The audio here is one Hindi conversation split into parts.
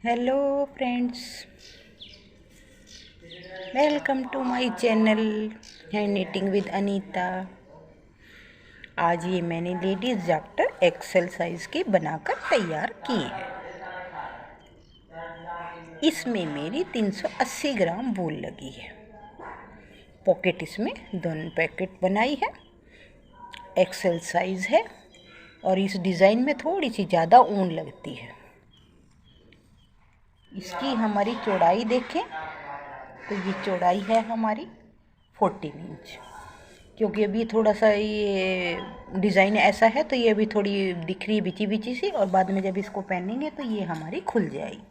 Hello friends, welcome to my channel hand knitting with Anita. आज ये मैंने लेडीज़ जैकेट एक्सेल साइज़ की बनाकर तैयार की है। इसमें मेरी 380 ग्राम वूल लगी है। पॉकेट इसमें दोनों पैकेट बनाई है। एक्सेल साइज़ है और इस डिज़ाइन में थोड़ी सी ज़्यादा ऊन लगती है। इसकी हमारी चौड़ाई देखें तो ये चौड़ाई है हमारी 14 इंच। क्योंकि अभी थोड़ा सा ये डिज़ाइन ऐसा है तो ये अभी थोड़ी दिख रही है बिची बिची सी, और बाद में जब इसको पहनेंगे तो ये हमारी खुल जाएगी।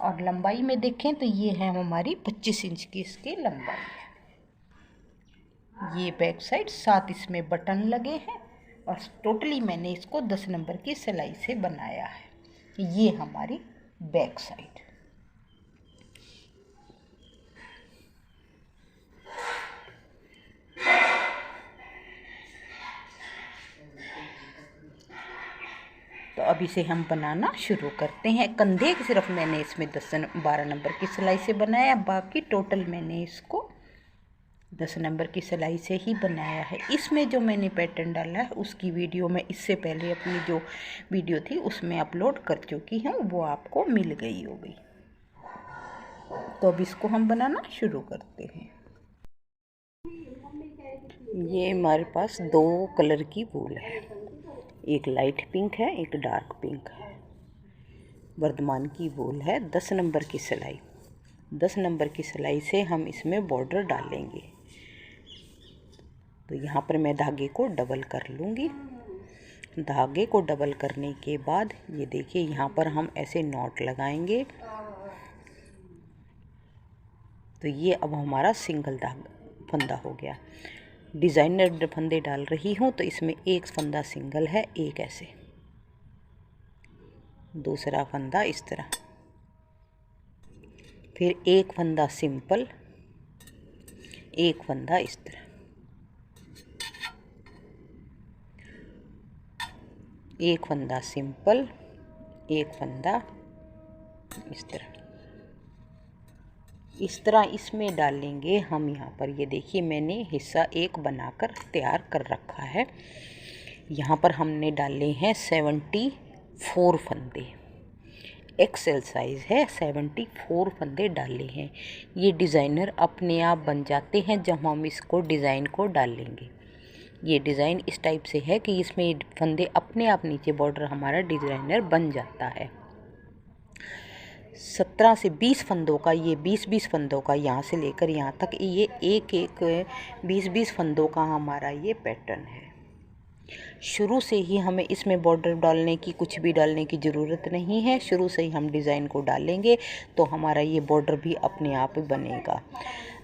और लंबाई में देखें तो ये है हमारी 25 इंच की इसकी लंबाई है। ये बैक साइड 7 इसमें बटन लगे हैं और टोटली मैंने इसको 10 नंबर की सिलाई से बनाया है। ये हमारी बैक साइड। तो अब इसे हम बनाना शुरू करते हैं। कंधे की सिर्फ मैंने इसमें 12 नंबर की सिलाई से बनाया, बाकी टोटल मैंने इसको 10 नंबर की सिलाई से ही बनाया है। इसमें जो मैंने पैटर्न डाला है उसकी वीडियो मैं इससे पहले अपनी जो वीडियो थी उसमें अपलोड कर चुकी हूँ, वो आपको मिल गई होगी। तो अब इसको हम बनाना शुरू करते हैं। ये हमारे पास 2 कलर की वूल है, एक लाइट पिंक है एक डार्क पिंक है। वर्धमान की वूल है। 10 नंबर की सिलाई, 10 नंबर की सिलाई से हम इसमें बॉर्डर डालेंगे। तो यहाँ पर मैं धागे को डबल कर लूँगी। धागे को डबल करने के बाद ये देखिए यहाँ पर हम ऐसे नॉट लगाएंगे। तो ये अब हमारा सिंगल धागा फंदा हो गया। डिज़ाइनर फंदे डाल रही हूँ तो इसमें एक फंदा सिंगल है, एक ऐसे, दूसरा फंदा इस तरह, फिर एक फंदा सिंपल, एक फंदा इस तरह, एक फंदा सिंपल, एक फंदा इस तरह। इस तरह इसमें डालेंगे हम। यहाँ पर ये देखिए मैंने हिस्सा एक बनाकर तैयार कर रखा है। यहाँ पर हमने डाले हैं 74 फंदे। एक्सेल साइज़ है, 74 फंदे डाले हैं। ये डिज़ाइनर अपने आप बन जाते हैं जब हम इसको डिज़ाइन को डालेंगे। ये डिज़ाइन इस टाइप से है कि इसमें फंदे अपने आप नीचे बॉर्डर हमारा डिज़ाइनर बन जाता है। 17 से 20 फंदों का, ये 20-20 फंदों का यहाँ से लेकर यहाँ तक ये एक 20-20 फंदों का हमारा ये पैटर्न है। शुरू से ही हमें इसमें बॉर्डर डालने की, कुछ भी डालने की ज़रूरत नहीं है। शुरू से ही हम डिज़ाइन को डालेंगे तो हमारा ये बॉर्डर भी अपने आप बनेगा।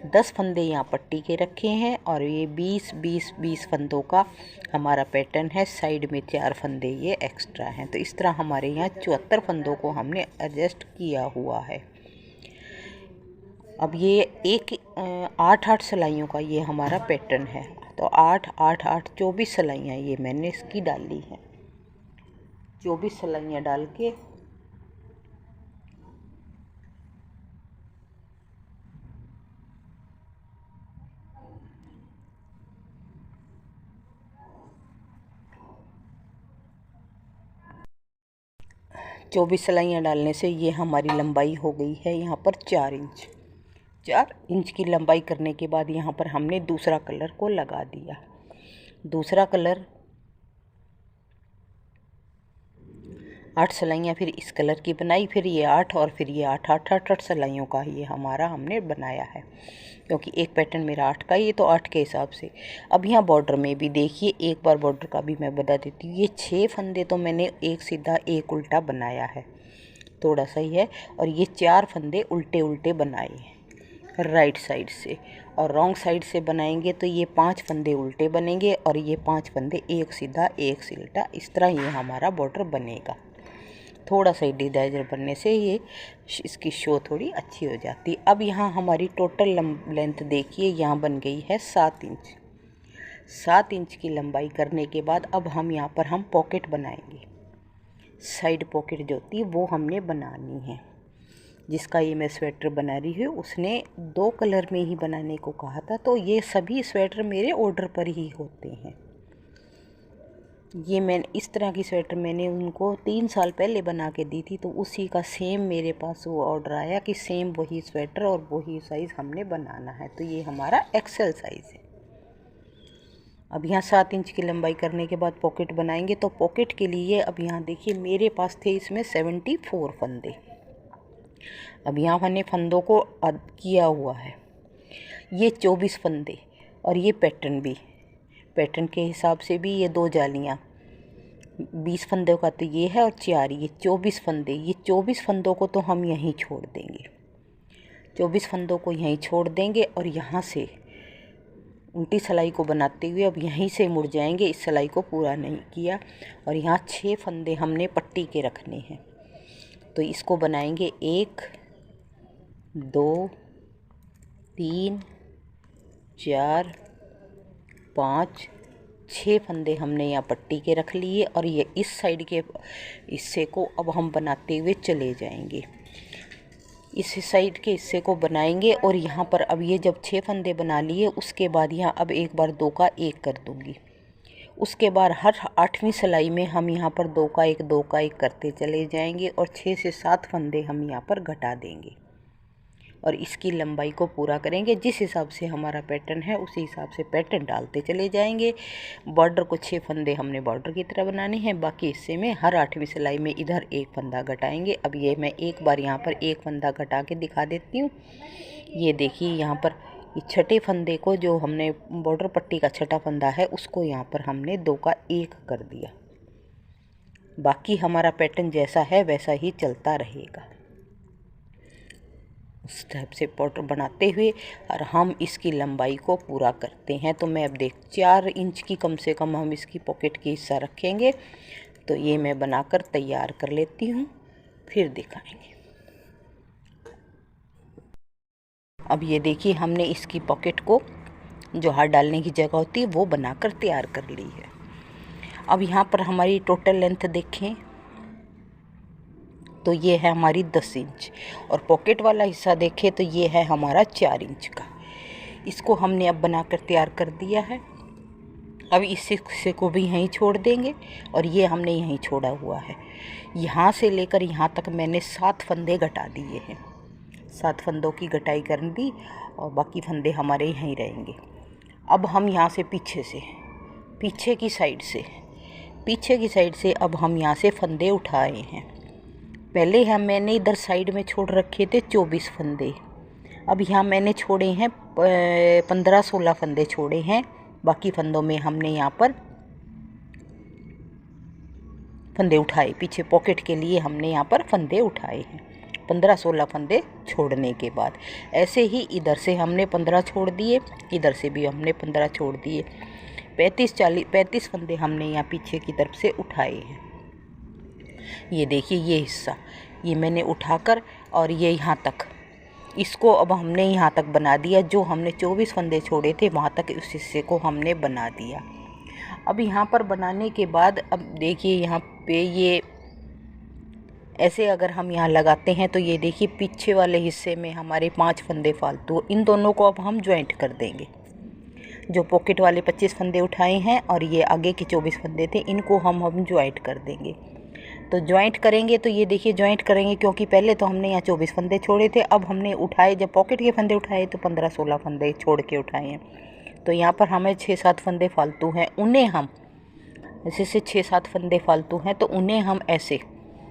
10 फंदे यहाँ पट्टी के रखे हैं और ये 20-20-20 फंदों का हमारा पैटर्न है। साइड में 4 फंदे ये एक्स्ट्रा हैं। तो इस तरह हमारे यहाँ 74 फंदों को हमने एडजस्ट किया हुआ है। अब ये 8-8 सिलाइयों का ये हमारा पैटर्न है। तो 8-8-8 24 सिलाइयाँ ये मैंने इसकी डाली हैं। 24 सिलाइयाँ डाल के चौबीस सिलाइयाँ डालने से ये हमारी लंबाई हो गई है यहाँ पर 4 इंच। 4 इंच की लंबाई करने के बाद यहाँ पर हमने दूसरा कलर को लगा दिया। दूसरा कलर 8 सिलाइयाँ फिर इस कलर की बनाई, फिर ये 8 और फिर ये 8-8-8 सिलाइयों का ये हमारा हमने बनाया है। क्योंकि एक पैटर्न मेरा 8 का, ये तो 8 के हिसाब से। अब यहाँ बॉर्डर में भी देखिए, एक बार बॉर्डर का भी मैं बता देती हूँ। ये 6 फंदे तो मैंने एक सीधा एक उल्टा बनाया है, थोड़ा सा ही है। और ये 4 फंदे उल्टे उल्टे बनाए हैं राइट साइड से, और रॉन्ग साइड से बनाएंगे तो ये 5 फंदे उल्टे बनेंगे और ये 5 फंदे एक सीधा एक सीधा। इस तरह ये हमारा बॉर्डर बनेगा। थोड़ा सा डिज़ाइनर बनने से ये इसकी शो थोड़ी अच्छी हो जाती। अब यहाँ हमारी टोटल लेंथ देखिए, यहाँ बन गई है 7 इंच। 7 इंच की लंबाई करने के बाद अब हम यहाँ पर हम पॉकेट बनाएंगे। साइड पॉकेट जो होती है वो हमने बनानी है। जिसका ये मैं स्वेटर बना रही हूँ उसने 2 कलर में ही बनाने को कहा था, तो ये सभी स्वेटर मेरे ऑर्डर पर ही होते हैं। ये मैंने इस तरह की स्वेटर मैंने उनको 3 साल पहले बना के दी थी, तो उसी का सेम मेरे पास वो ऑर्डर आया कि सेम वही स्वेटर और वही साइज़ हमने बनाना है। तो ये हमारा एक्सेल साइज़ है। अब यहाँ 7 इंच की लंबाई करने के बाद पॉकेट बनाएंगे। तो पॉकेट के लिए अब यहाँ देखिए मेरे पास थे इसमें 74 फंदे। अब यहाँ मैंने फंदों को किया हुआ है, ये 24 फंदे और ये पैटर्न भी, पैटर्न के हिसाब से भी ये 2 जालियाँ 20 फंदों का तो ये है और 4 ये 24 फंदे। ये 24 फंदों को तो हम यहीं छोड़ देंगे, 24 फंदों को यहीं छोड़ देंगे और यहाँ से उल्टी सिलाई को बनाते हुए अब यहीं से मुड़ जाएंगे। इस सिलाई को पूरा नहीं किया और यहाँ 6 फंदे हमने पट्टी के रखने हैं। तो इसको बनाएंगे 1 2 3 4 5 6 फंदे हमने यहाँ पट्टी के रख लिए और ये इस साइड के हिस्से को अब हम बनाते हुए चले जाएंगे। इस साइड के हिस्से को बनाएंगे और यहाँ पर अब ये जब 6 फंदे बना लिए उसके बाद यहाँ अब एक बार 2 का 1 कर दूँगी। उसके बाद हर 8वीं सिलाई में हम यहाँ पर 2 का 1 2 का 1 करते चले जाएंगे और 6 से 7 फंदे हम यहाँ पर घटा देंगे और इसकी लंबाई को पूरा करेंगे। जिस हिसाब से हमारा पैटर्न है उसी हिसाब से पैटर्न डालते चले जाएंगे। बॉर्डर को 6 फंदे हमने बॉर्डर की तरह बनाने हैं। बाकी हिस्से में हर 8वीं सिलाई में इधर 1 फंदा घटाएंगे। अब ये मैं एक बार यहाँ पर 1 फंदा घटा के दिखा देती हूँ। ये देखिए यहाँ पर ये छठे फंदे को जो हमने बॉर्डर पट्टी का छठा फंदा है उसको यहाँ पर हमने 2 का 1 कर दिया। बाकी हमारा पैटर्न जैसा है वैसा ही चलता रहेगा। उस टाइप से बॉर्डर बनाते हुए और हम इसकी लंबाई को पूरा करते हैं। तो मैं अब 4 इंच की कम से कम हम इसकी पॉकेट की हिस्सा रखेंगे। तो ये मैं बनाकर तैयार कर लेती हूँ, फिर दिखाएंगे। अब ये देखिए हमने इसकी पॉकेट को जो हाथ डालने की जगह होती है वो बनाकर तैयार कर ली है। अब यहाँ पर हमारी टोटल लेंथ देखें तो ये है हमारी 10 इंच और पॉकेट वाला हिस्सा देखें तो ये है हमारा 4 इंच का। इसको हमने अब बनाकर तैयार कर दिया है। अब इस हिस्से को भी यहीं छोड़ देंगे और ये हमने यहीं छोड़ा हुआ है। यहाँ से लेकर यहाँ तक मैंने 7 फंदे घटा दिए हैं। 7 फंदों की घटाई कर दी और बाकी फंदे हमारे यहीं रहेंगे। अब हम यहाँ से पीछे की साइड से अब हम यहाँ से फंदे उठाए हैं। पहले मैंने इधर साइड में छोड़ रखे थे 24 फंदे। अब यहाँ मैंने छोड़े हैं 15-16 फंदे छोड़े हैं। बाकी फंदों में हमने यहाँ पर फंदे उठाए, पीछे पॉकेट के लिए हमने यहाँ पर फंदे उठाए हैं 15-16 फंदे छोड़ने के बाद। ऐसे ही इधर से हमने 15 छोड़ दिए, इधर से भी हमने 15 छोड़ दिए। 35 फंदे हमने यहाँ पीछे की तरफ से उठाए हैं। ये देखिए ये हिस्सा ये मैंने उठाकर और ये यहाँ तक इसको अब हमने यहाँ तक बना दिया। जो हमने 24 फंदे छोड़े थे वहाँ तक उस हिस्से को हमने बना दिया। अब यहाँ पर बनाने के बाद अब देखिए यहाँ पे ये ऐसे अगर हम यहाँ लगाते हैं तो ये देखिए पीछे वाले हिस्से में हमारे 5 फंदे फालतू, इन दोनों को अब हम ज्वाइंट कर देंगे। जो पॉकेट वाले 25 फंदे उठाए हैं और ये आगे के 24 फंदे थे इनको हम ज्वाइंट कर देंगे। तो ज्वाइंट करेंगे तो ये देखिए ज्वाइंट करेंगे क्योंकि पहले तो हमने यहाँ 24 फंदे छोड़े थे। अब हमने उठाए जब पॉकेट के फंदे उठाए तो 15-16 फंदे छोड़ के उठाए हैं। तो यहाँ पर हमें 6-7 फंदे फालतू हैं, उन्हें हम जैसे 6-7 फंदे फालतू हैं तो उन्हें हम ऐसे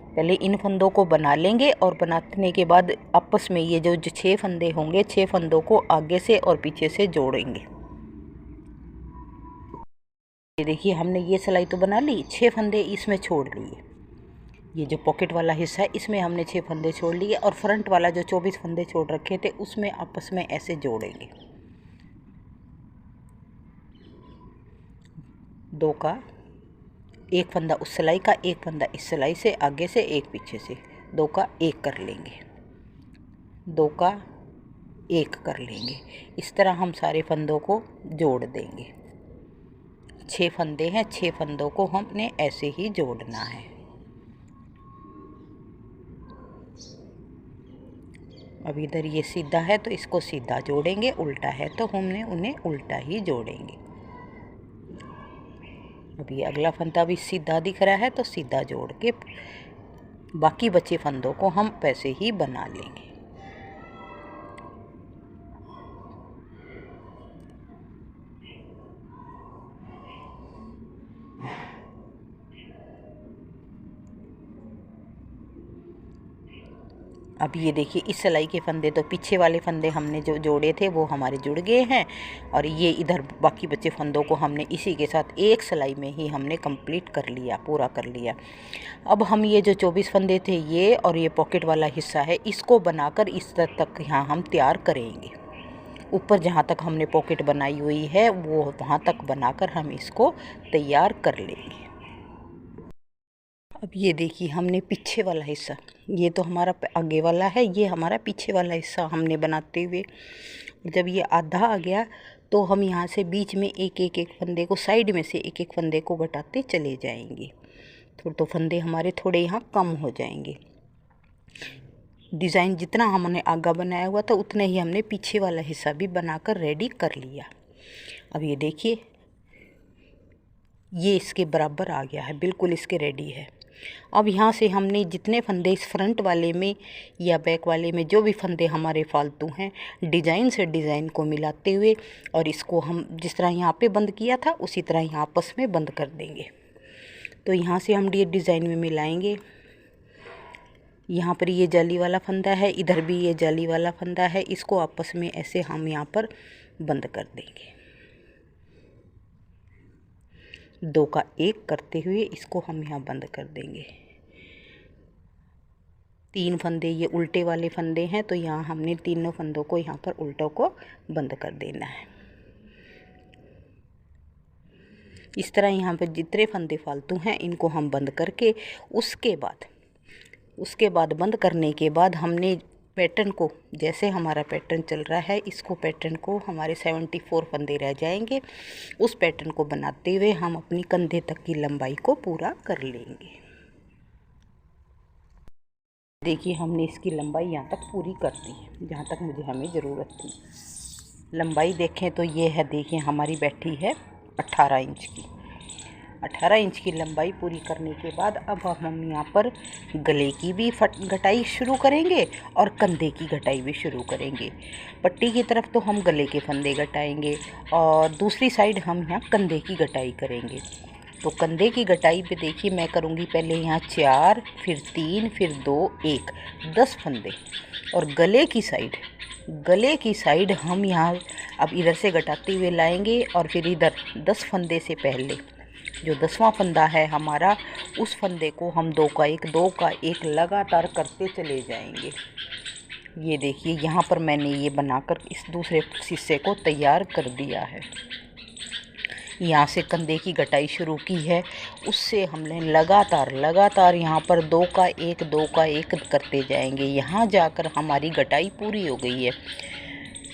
पहले इन फंदों को बना लेंगे और बनाने के बाद आपस में ये जो 6 फंदे होंगे 6 फंदों को आगे से और पीछे से जोड़ेंगे। ये देखिए हमने ये सिलाई तो बना ली, 6 फंदे इसमें छोड़ लिए। ये जो पॉकेट वाला हिस्सा है इसमें हमने 6 फंदे छोड़ लिए और फ्रंट वाला जो 24 फंदे छोड़ रखे थे उसमें आपस में ऐसे जोड़ेंगे। 2 का 1 फंदा उस सिलाई का, 1 फंदा इस सिलाई से, आगे से 1 पीछे से, 2 का 1 कर लेंगे, 2 का 1 कर लेंगे। इस तरह हम सारे फंदों को जोड़ देंगे। 6 फंदे हैं, 6 फंदों को हमने ऐसे ही जोड़ना है। अब इधर ये सीधा है तो इसको सीधा जोड़ेंगे, उल्टा है तो हमने उन्हें उल्टा ही जोड़ेंगे। अब ये अगला फंदा भी सीधा दिख रहा है तो सीधा जोड़ के बाकी बचे फंदों को हम वैसे ही बना लेंगे। अब ये देखिए इस सिलाई के फंदे तो पीछे वाले फंदे हमने जो जोड़े थे वो हमारे जुड़ गए हैं, और ये इधर बाकी बचे फंदों को हमने इसी के साथ एक सिलाई में ही हमने कंप्लीट कर लिया, पूरा कर लिया। अब हम ये जो 24 फंदे थे ये और ये पॉकेट वाला हिस्सा है, इसको बनाकर इस तक यहाँ हम तैयार करेंगे। ऊपर जहाँ तक हमने पॉकेट बनाई हुई है वो वहाँ तक बनाकर हम इसको तैयार कर लेंगे। अब ये देखिए हमने पीछे वाला हिस्सा, ये तो हमारा आगे वाला है, ये हमारा पीछे वाला हिस्सा हमने बनाते हुए जब ये आधा आ गया तो हम यहाँ से बीच में एक फंदे को, साइड में से एक फंदे को घटाते चले जाएंगे। तो फंदे हमारे थोड़े यहाँ कम हो जाएंगे। डिज़ाइन जितना हमने आगा बनाया हुआ था उतने ही हमने पीछे वाला हिस्सा भी बनाकर रेडी कर लिया। अब ये देखिए ये इसके बराबर आ गया है, बिल्कुल इसके रेडी है। अब यहाँ से हमने जितने फंदे इस फ्रंट वाले में या बैक वाले में जो भी फंदे हमारे फालतू हैं, डिज़ाइन से डिज़ाइन को मिलाते हुए और इसको हम जिस तरह यहाँ पे बंद किया था उसी तरह यहाँ आपस में बंद कर देंगे। तो यहाँ से हम ये डिज़ाइन में मिलाएंगे। यहाँ पर ये जाली वाला फंदा है, इधर भी ये जाली वाला फंदा है, इसको आपस में ऐसे हम यहाँ पर बंद कर देंगे। 2 का 1 करते हुए इसको हम यहाँ बंद कर देंगे। 3 फंदे ये उल्टे वाले फंदे हैं तो यहाँ हमने तीनों फंदों को यहाँ पर उल्टों को बंद कर देना है। इस तरह यहाँ पर जितने फंदे फालतू हैं इनको हम बंद करके उसके बाद बंद करने के बाद हमने पैटर्न को, जैसे हमारा पैटर्न चल रहा है, इसको पैटर्न को हमारे 74 फंदे रह जाएंगे, उस पैटर्न को बनाते हुए हम अपनी कंधे तक की लंबाई को पूरा कर लेंगे। देखिए हमने इसकी लंबाई यहाँ तक पूरी कर दी जहाँ तक हमें ज़रूरत थी। लंबाई देखें तो ये है, देखिए हमारी बैठी है 18 इंच की। 18 इंच की लंबाई पूरी करने के बाद अब हम यहाँ पर गले की भी घटाई शुरू करेंगे और कंधे की घटाई भी शुरू करेंगे। पट्टी की तरफ तो हम गले के फंदे घटाएंगे और दूसरी साइड हम यहाँ कंधे की घटाई करेंगे। तो कंधे की घटाई पे देखिए मैं करूँगी पहले यहाँ 4, फिर 3, फिर 2, 1, 10 फंदे। और गले की साइड हम यहाँ अब इधर से घटाते हुए लाएंगे और फिर इधर 10 फंदे से पहले जो 10वां फंदा है हमारा, उस फंदे को हम 2 का 1 लगातार करते चले जाएंगे। ये देखिए यहाँ पर मैंने ये बनाकर इस दूसरे हिस्से को तैयार कर दिया है। यहाँ से कंधे की घटाई शुरू की है, उससे हमने लगातार यहाँ पर 2 का 1 करते जाएंगे। यहाँ जाकर हमारी घटाई पूरी हो गई है।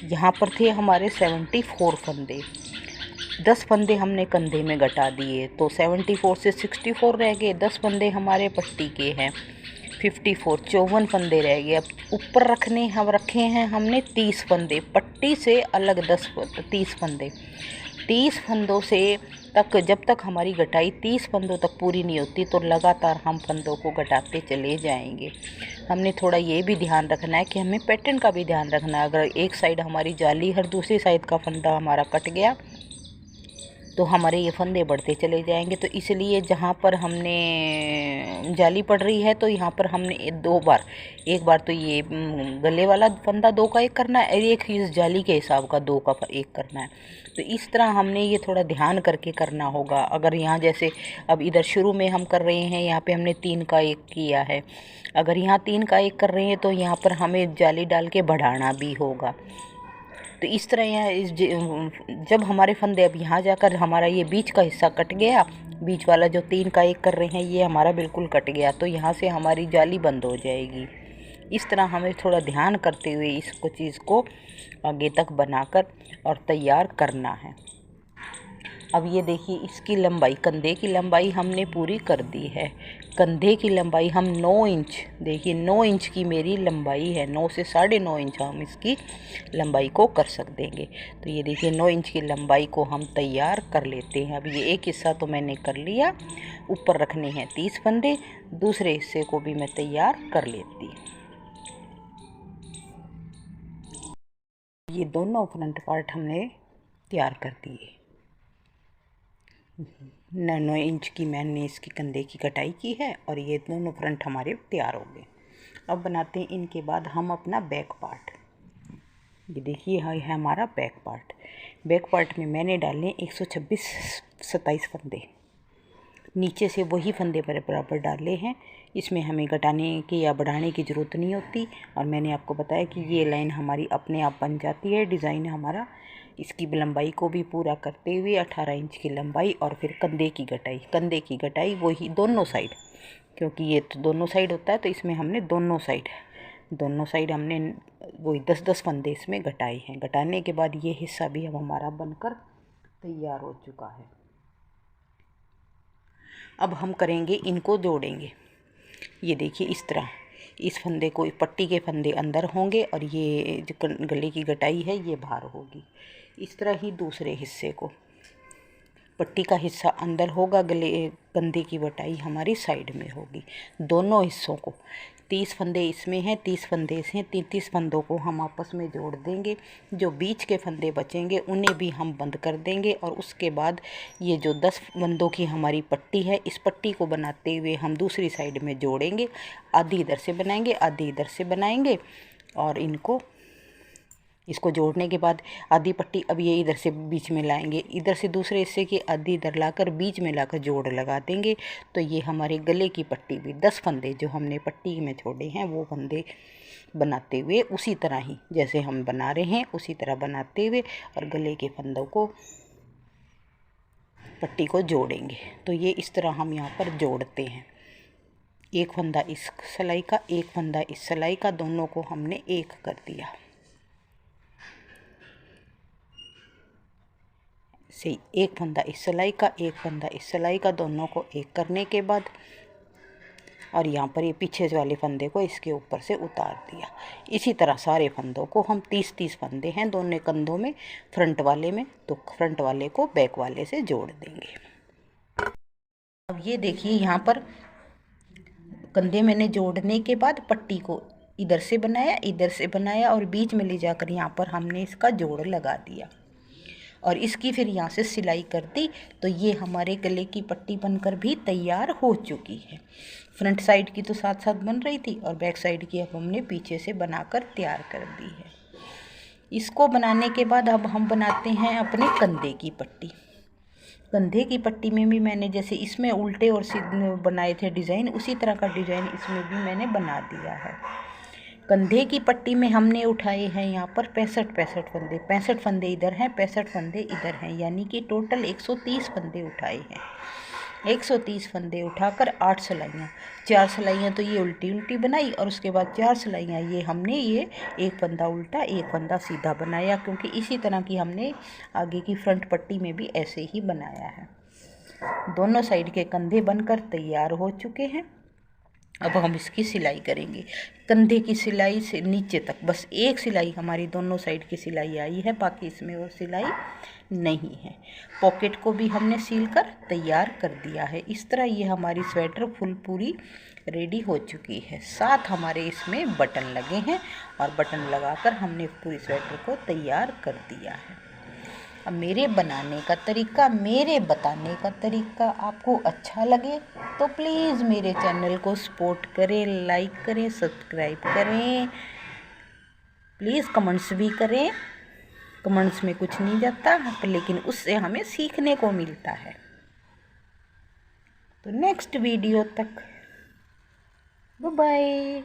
यहाँ पर थे हमारे 74 फंदे, 10 फंदे हमने कंधे में घटा दिए तो 74 से 64 रह गए। 10 फंदे हमारे पट्टी के हैं, 54, 54 फंदे रह गए। अब ऊपर रखे हैं हमने 30 फंदे, पट्टी से अलग 30 फंदे। 30 फंदों से तक जब तक हमारी घटाई 30 फंदों तक पूरी नहीं होती तो लगातार हम फंदों को घटाते चले जाएंगे। हमने थोड़ा ये भी ध्यान रखना है कि हमें पैटर्न का भी ध्यान रखना है। अगर एक साइड हमारी जाली हर दूसरी साइड का फंदा हमारा कट गया तो हमारे ये फंदे बढ़ते चले जाएंगे। तो इसलिए जहाँ पर हमने जाली पड़ रही है तो यहाँ पर हमने एक बार तो ये गले वाला फंदा 2 का 1 करना है और एक इस जाली के हिसाब का 2 का 1 करना है। तो इस तरह हमने ये थोड़ा ध्यान करके करना होगा। अगर यहाँ जैसे अब इधर शुरू में हम कर रहे हैं, यहाँ पे हमने 3 का 1 किया है, अगर यहाँ 3 का 1 कर रहे हैं तो यहाँ पर हमें जाली डाल के बढ़ाना भी होगा। तो इस तरह यहाँ जब हमारे फंदे अब यहाँ जाकर हमारा ये बीच का हिस्सा कट गया, बीच वाला जो 3 का 1 कर रहे हैं ये हमारा बिल्कुल कट गया, तो यहाँ से हमारी जाली बंद हो जाएगी। इस तरह हमें थोड़ा ध्यान करते हुए इसको चीज़ को आगे तक बनाकर और तैयार करना है। अब ये देखिए इसकी लंबाई, कंधे की लंबाई हमने पूरी कर दी है। कंधे की लंबाई हम 9 इंच, देखिए 9 इंच की मेरी लंबाई है, 9 से 9.5 इंच हम इसकी लंबाई को कर सक देंगे। तो ये देखिए 9 इंच की लंबाई को हम तैयार कर लेते हैं। अब ये एक हिस्सा तो मैंने कर लिया, ऊपर रखने हैं 30 फंदे, दूसरे हिस्से को भी मैं तैयार कर लेती। ये दोनों फ्रंट पार्ट हमने तैयार कर दिए। 9 इंच की मैंने इसकी कंधे की कटाई की है और ये दोनों फ्रंट हमारे तैयार हो गए। अब बनाते हैं इनके बाद हम अपना बैक पार्ट। ये देखिए है हमारा बैक पार्ट। बैक पार्ट में मैंने डाले 126-27 फंदे, नीचे से वही फंदे बराबर डाले हैं। इसमें हमें घटाने की या बढ़ाने की ज़रूरत नहीं होती। और मैंने आपको बताया कि ये लाइन हमारी अपने आप बन जाती है। डिज़ाइन हमारा इसकी लंबाई को भी पूरा करते हुए 18 इंच की लंबाई और फिर कंधे की घटाई वही दोनों साइड, क्योंकि ये तो दोनों साइड होता है, तो इसमें हमने दोनों साइड हमने वही 10-10 फंदे इसमें घटाए हैं। घटाने के बाद ये हिस्सा भी अब हमारा बनकर तैयार हो चुका है। अब हम करेंगे, इनको जोड़ेंगे। ये देखिए इस तरह इस फंदे को, पट्टी के फंदे अंदर होंगे और ये जो गले की घटाई है ये बाहर होगी। इस तरह ही दूसरे हिस्से को, पट्टी का हिस्सा अंदर होगा, कंधे की घटाई हमारी साइड में होगी। दोनों हिस्सों को 30 फंदे इसमें हैं, 30 फंदे इसमें, 33 फंदों को हम आपस में जोड़ देंगे। जो बीच के फंदे बचेंगे उन्हें भी हम बंद कर देंगे। और उसके बाद ये जो 10 फंदों की हमारी पट्टी है, इस पट्टी को बनाते हुए हम दूसरी साइड में जोड़ेंगे। आधी इधर से बनाएंगे, आधी इधर से बनाएंगे और इसको जोड़ने के बाद आधी पट्टी अब ये इधर से बीच में लाएंगे, इधर से दूसरे हिस्से की आधी इधर लाकर बीच में लाकर जोड़ लगा देंगे। तो ये हमारे गले की पट्टी भी 10 फंदे जो हमने पट्टी में छोड़े हैं वो फंदे बनाते हुए उसी तरह ही जैसे हम बना रहे हैं उसी तरह बनाते हुए और गले के फंदों को, पट्टी को जोड़ेंगे। तो ये इस तरह हम यहाँ पर जोड़ते हैं। एक फंदा इस सिलाई का, एक फंदा इस सिलाई का, दोनों को हमने एक कर दिया। से एक फंदा इस सिलाई का, एक फंदा इस सिलाई का, दोनों को एक करने के बाद और यहाँ पर ये पीछे वाले फंदे को इसके ऊपर से उतार दिया। इसी तरह सारे फंदों को हम 30-30 फंदे हैं दोनों कंधों में, फ्रंट वाले में, तो फ्रंट वाले को बैक वाले से जोड़ देंगे। अब ये देखिए यहाँ पर कंधे मैंने जोड़ने के बाद पट्टी को इधर से बनाया और बीच में ले जाकर यहाँ पर हमने इसका जोड़ लगा दिया और इसकी फिर यहाँ से सिलाई कर दी। तो ये हमारे गले की पट्टी बनकर भी तैयार हो चुकी है। फ्रंट साइड की तो साथ साथ बन रही थी और बैक साइड की अब हमने पीछे से बनाकर तैयार कर दी है। इसको बनाने के बाद अब हम बनाते हैं अपने कंधे की पट्टी। कंधे की पट्टी में भी मैंने जैसे इसमें उल्टे और सीधे बनाए थे डिज़ाइन, उसी तरह का डिज़ाइन इसमें भी मैंने बना दिया है। कंधे की पट्टी में हमने उठाए हैं यहाँ पर 65 फंदे, 65 फंदे इधर हैं, 65 फंदे इधर हैं, यानी कि टोटल 130 फंदे उठाए हैं। 130 फंदे उठाकर 8 सिलाइयाँ, 4 सिलाइयाँ तो ये उल्टी बनाई और उसके बाद 4 सिलाइयाँ ये हमने ये एक फंदा उल्टा एक फंदा सीधा बनाया, क्योंकि इसी तरह की हमने आगे की फ्रंट पट्टी में भी ऐसे ही बनाया है। दोनों साइड के कंधे बनकर तैयार हो चुके हैं। अब हम इसकी सिलाई करेंगे। कंधे की सिलाई से नीचे तक बस एक सिलाई हमारी दोनों साइड की सिलाई आई है, बाकी इसमें वो सिलाई नहीं है। पॉकेट को भी हमने सील कर तैयार कर दिया है। इस तरह ये हमारी स्वेटर फुल पूरी रेडी हो चुकी है। साथ हमारे इसमें बटन लगे हैं और बटन लगाकर हमने पूरी स्वेटर को तैयार कर दिया है। अब मेरे बनाने का तरीका, मेरे बताने का तरीका आपको अच्छा लगे तो प्लीज़ मेरे चैनल को सपोर्ट करें, लाइक करें, सब्सक्राइब करें, प्लीज़ कमेंट्स भी करें। कमेंट्स में कुछ नहीं जाता, लेकिन उससे हमें सीखने को मिलता है। तो नेक्स्ट वीडियो तक बाय बाय।